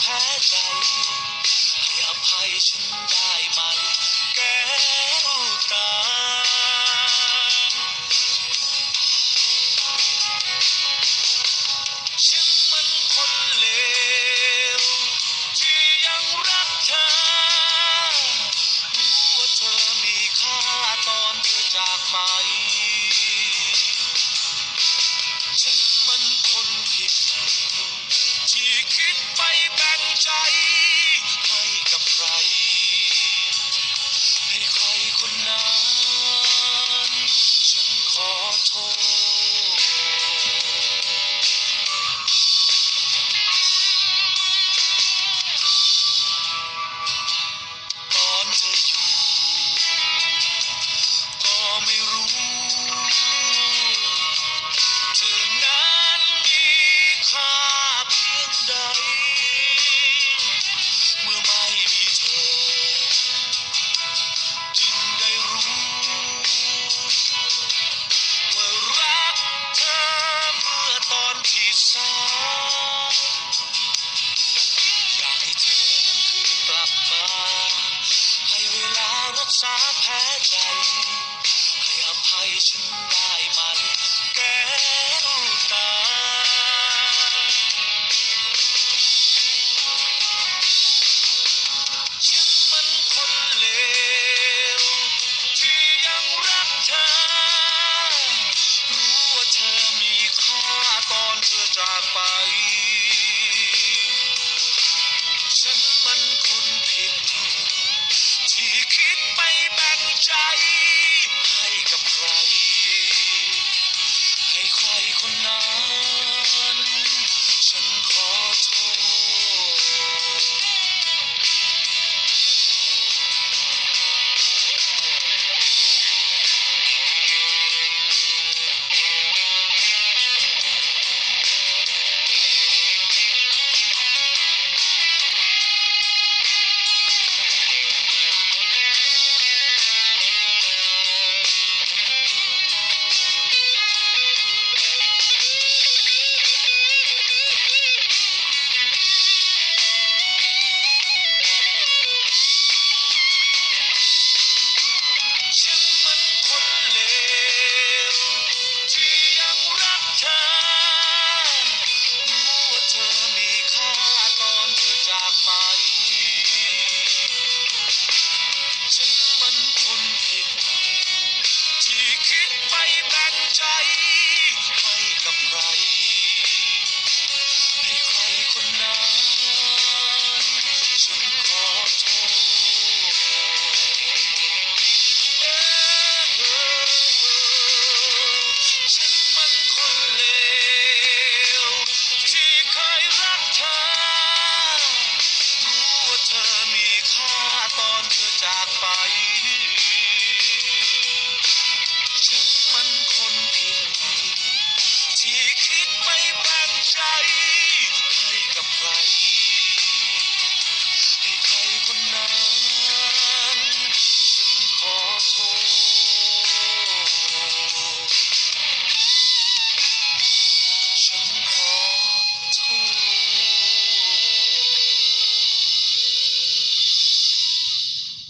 แพ้ใจให้อภัยฉันได้ไหมแก้วตาฉันมันคนเลวที่ยังรักเธอรู้ว่าเธอมีค่าตอนเธอจากไปฉันมันคนผิดที่คิดไปแบ่งใจให้กับใครให้ใครคนนั้นฉันขอโทษตอนเธออยู่ก็ไม่รู้เธอนั้นมีค่าเพียงใดเมื่อไม่มีเธอจึงได้รู้ว่ารักเธอเมื่อตอนที่สองอยากให้เธอนั้นคืนกลับมาให้เวลารักษาแผลใจให้อภัยฉันได้ไหมแก้วตาฉันมันคนเลวที่ยังรักเธอรู้ว่าเธอมีค่าตอนเธอจากไป